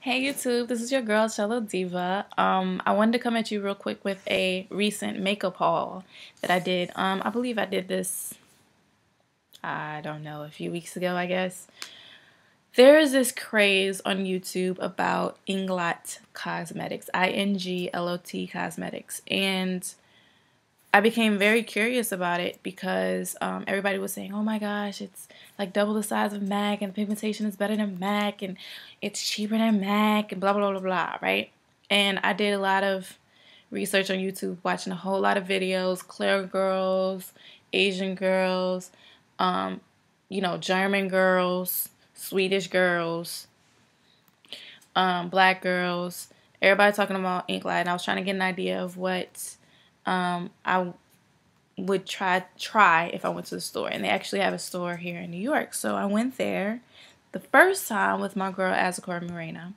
Hey YouTube, this is your girl Cello Diva. I wanted to come at you real quick with a recent makeup haul that I did. I believe I did this, I don't know, a few weeks ago, I guess. There is this craze on YouTube about Inglot Cosmetics, Inglot Cosmetics, and I became very curious about it because everybody was saying, oh my gosh, it's like double the size of MAC and the pigmentation is better than MAC and it's cheaper than MAC and blah, blah, blah, blah, right? And I did a lot of research on YouTube, watching a whole lot of videos, Claire girls, Asian girls, German girls, Swedish girls, black girls, everybody talking about Inglot, and I was trying to get an idea of what I would try if I went to the store. And they actually have a store here in New York. So I went there the first time with my girl Azakura Morena.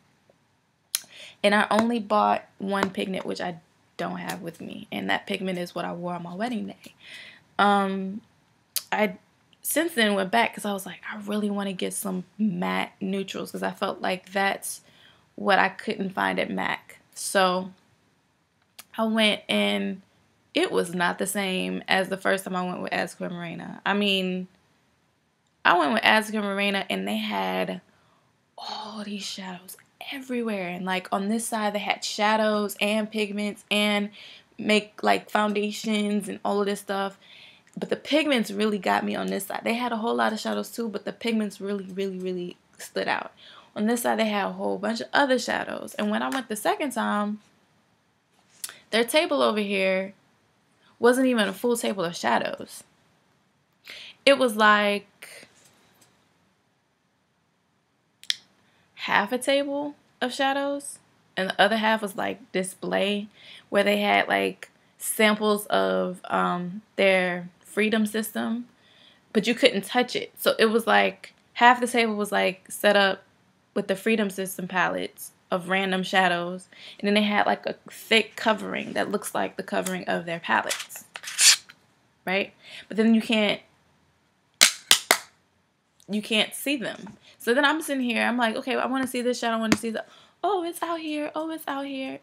And I only bought one pigment, which I don't have with me. And that pigment is what I wore on my wedding day. I since then went back because I was like, I really want to get some matte neutrals because I felt like that's what I couldn't find at MAC. So I went, and it was not the same as the first time I went with Azakura Morena. I mean, I went with Azakura Morena and they had all these shadows everywhere. And like on this side, they had shadows and pigments and make like foundations and all of this stuff. But the pigments really got me on this side. They had a whole lot of shadows too, but the pigments really stood out. On this side, they had a whole bunch of other shadows. And when I went the second time, their table over here wasn't even a full table of shadows. It was like half a table of shadows, and the other half was like display, where they had like samples of their Freedom system, but you couldn't touch it. So it was like half the table was like set up with the Freedom system palettes of random shadows, and then they had like a thick covering that looks like the covering of their palettes, right? But then you can't see them. So then I'm sitting here, I'm like, okay, I want to see this shadow, I want to see the, oh, it's out here, oh, it's out here.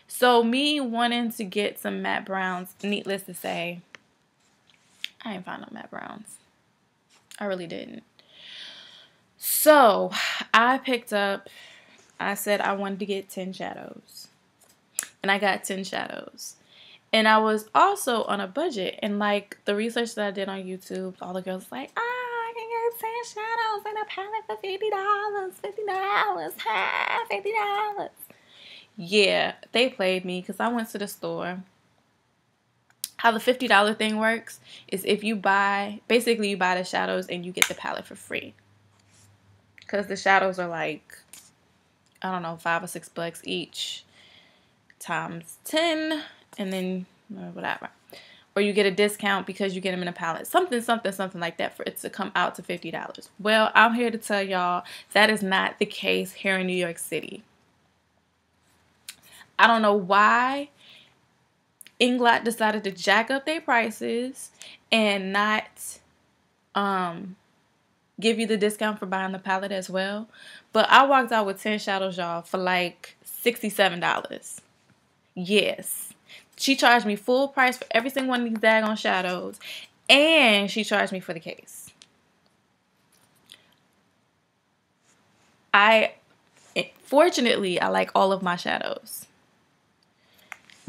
So me wanting to get some matte browns, needless to say, I ain't found no matte browns. I really didn't. So I said I wanted to get 10 shadows. And I got 10 shadows. And I was also on a budget. And like the research that I did on YouTube, all the girls like, I can get 10 shadows and a palette for $50. $50. Yeah, they played me because I went to the store. How the $50 thing works is if you buy, basically you buy the shadows and you get the palette for free. Because the shadows are like, I don't know, $5 or $6 each times 10, and then whatever. Or you get a discount because you get them in a palette. Something like that for it to come out to $50. Well, I'm here to tell y'all that is not the case here in New York City. I don't know why Inglot decided to jack up their prices and not give you the discount for buying the palette as well. But I walked out with 10 shadows, y'all, for like $67. Yes. She charged me full price for every single one of these daggone shadows. And she charged me for the case. Fortunately, I like all of my shadows.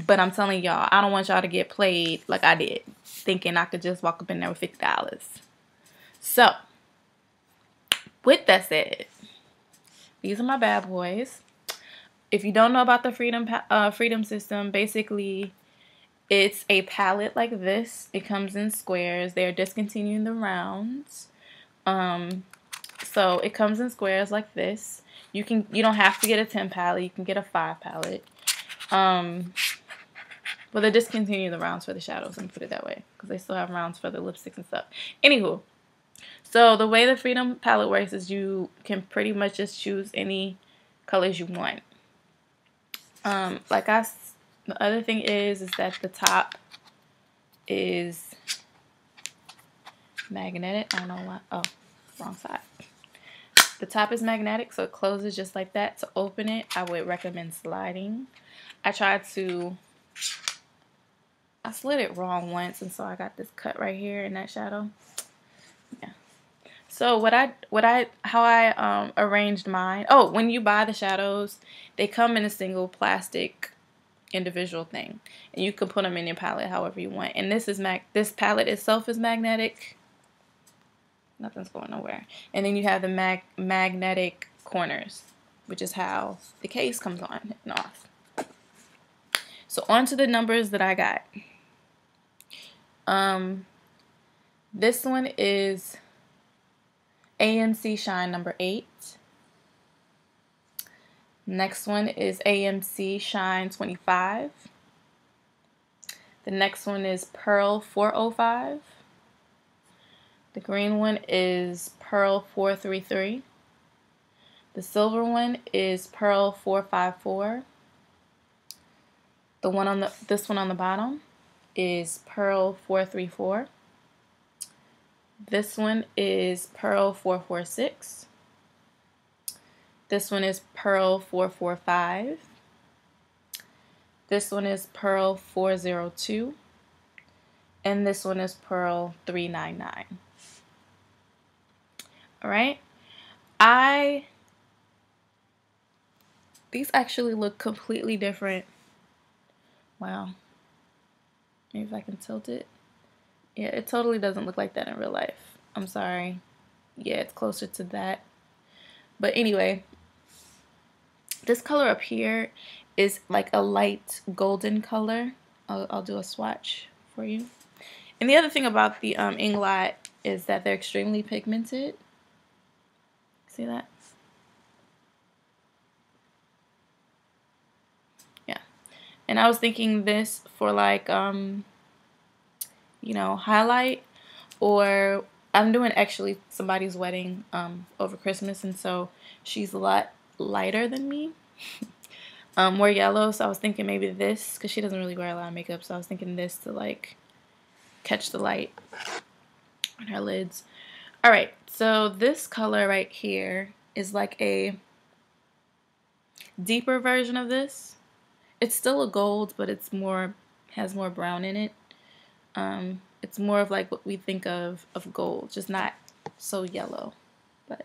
But I'm telling y'all, I don't want y'all to get played like I did, thinking I could just walk up in there with $50. So, with that said, these are my bad boys. If you don't know about the Freedom system, basically it's a palette like this. It comes in squares. They're discontinuing the rounds. So it comes in squares like this. You don't have to get a 10 palette. You can get a 5 palette. Well, they discontinue the rounds for the shadows, let me put it that way, because they still have rounds for the lipsticks and stuff. Anywho, so the way the Freedom palette works is you can pretty much just choose any colors you want. The other thing is that the top is magnetic. I don't know why. Oh, wrong side. The top is magnetic, so it closes just like that. To open it, I would recommend sliding. I slid it wrong once, and so I got this cut right here in that shadow. Yeah. So how I arranged mine. Oh, when you buy the shadows, they come in a single plastic individual thing, and you can put them in your palette however you want. And this palette itself is magnetic. Nothing's going nowhere. And then you have the magnetic corners, which is how the case comes on and off. So on to the numbers that I got. This one is AMC Shine number 8. Next one is AMC Shine 25. The next one is Pearl 405. The green one is Pearl 433. The silver one is Pearl 454. This one on the bottom is Pearl 434. This one is Pearl 446. This one is Pearl 445. This one is Pearl 402. And this one is Pearl 399. Alright? These actually look completely different. Wow. Maybe if I can tilt it. Yeah, it totally doesn't look like that in real life. I'm sorry. Yeah, it's closer to that. But anyway, this color up here is like a light golden color. I'll do a swatch for you. And the other thing about the Inglot is that they're extremely pigmented. See that? Yeah. And I was thinking this for like, you know, highlight, or I'm doing actually somebody's wedding over Christmas, and so she's a lot lighter than me. More yellow, so I was thinking maybe this, because she doesn't really wear a lot of makeup, so I was thinking this to like catch the light on her lids. Alright, so this color right here is like a deeper version of this. It's still a gold, but it's has more brown in it. It's more of like what we think of gold, just not so yellow. And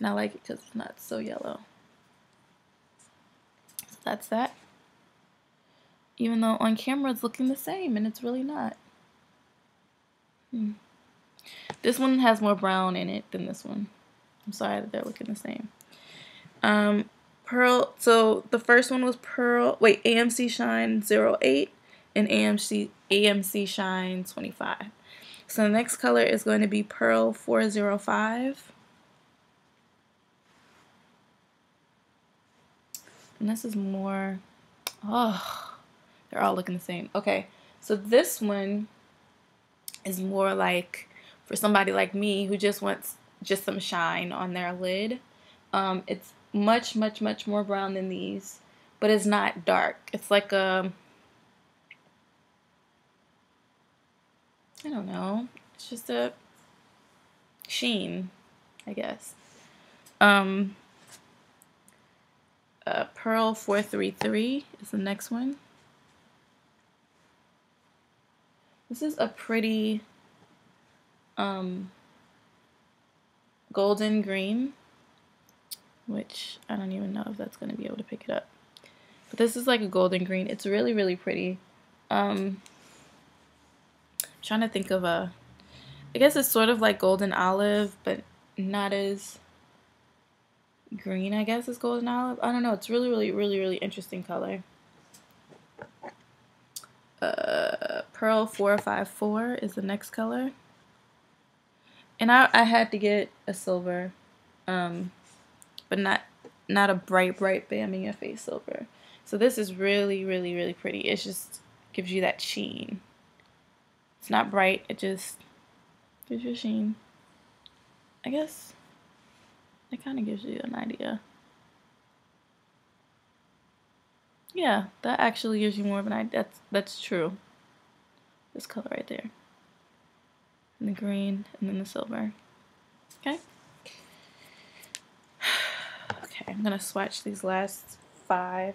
I like it because it's not so yellow. So that's that. Even though on camera it's looking the same, and it's really not. This one has more brown in it than this one. I'm sorry that they're looking the same. Pearl, so the first one was AMC Shine 08 and AMC Shine 25. So the next color is going to be Pearl 405. And this is more, they're all looking the same. Okay, so this one is more like for somebody like me who just wants just some shine on their lid. It's much, much, much more brown than these, but it's not dark. It's like a, I don't know, it's just a sheen, I guess. Pearl 433 is the next one. This is a pretty golden green, which I don't even know if that's going to be able to pick it up. But this is like a golden green. It's really, really pretty. I'm trying to think of I guess it's sort of like golden olive, but not as green, I guess, as golden olive. I don't know. It's really, really, really, really interesting color. Pearl 454 is the next color. And I had to get a silver, but not a bright, bam in your face silver. So this is really, really, really pretty. It just gives you that sheen. It's not bright. It just gives you a sheen. I guess it kind of gives you an idea. Yeah, that actually gives you more of an idea. That's true. This color right there. And the green, and then the silver. Okay. Okay, I'm gonna swatch these last 5.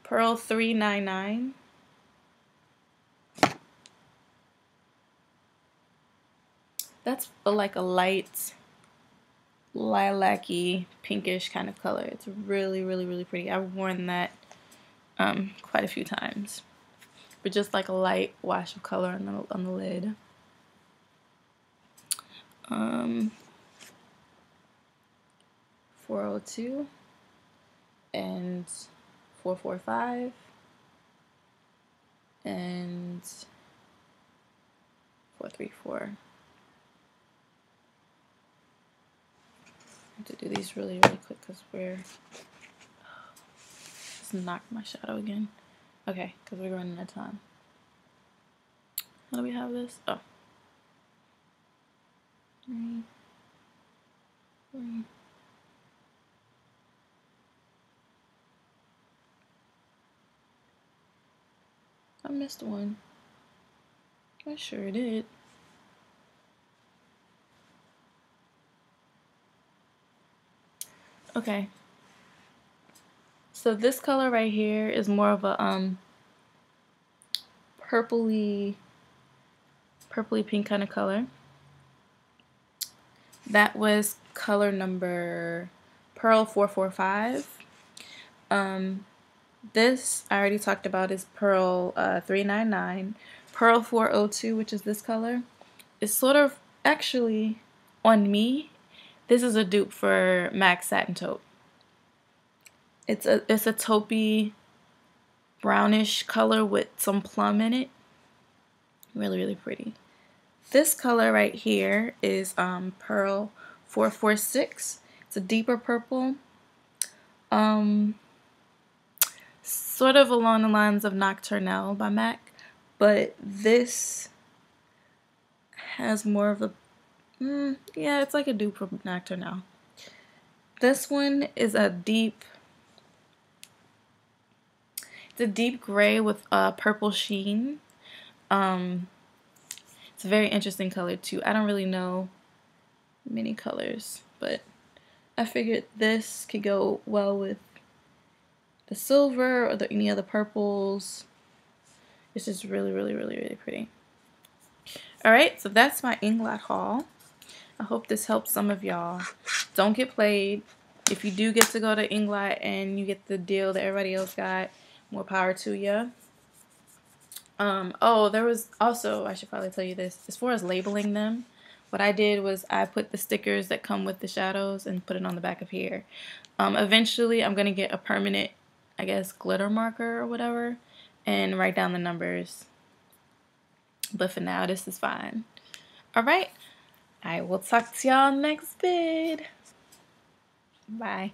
Pearl 399. That's like a light lilac-y pinkish kind of color. It's really, really, really pretty. I've worn that quite a few times. But just like a light wash of color on the lid. 402 and 445 and 434. I have to do these really, really quick because we're just knocked my shadow again. Okay, because we're running out of time. How do we have this? Oh. 3, 3. I missed one. I sure did. Okay. So this color right here is more of a purpley pink kind of color. That was color number Pearl 445. This I already talked about is Pearl 399. Pearl 402, which is this color, is sort of actually on me. This is a dupe for MAC Satin Taupe. It's a taupey brownish color with some plum in it. Really, really pretty. This color right here is Pearl 446. It's a deeper purple. Sort of along the lines of Nocturnal by MAC, but this has more of a, yeah, it's like a dupe from Nocturnal. This one is a deep, it's a deep gray with a purple sheen. It's a very interesting color too. I don't really know many colors, but I figured this could go well with the silver or any other purples. It's just really, really, really, really pretty. Alright, so that's my Inglot haul. I hope this helps some of y'all. Don't get played. If you do get to go to Inglot and you get the deal that everybody else got, more power to you. Oh, there was also, I should probably tell you this, as far as labeling them, what I did was I put the stickers that come with the shadows and put it on the back of here. Eventually, I'm going to get a permanent, I guess, glitter marker or whatever, and write down the numbers. But for now, this is fine. Alright, I will talk to y'all next vid. Bye.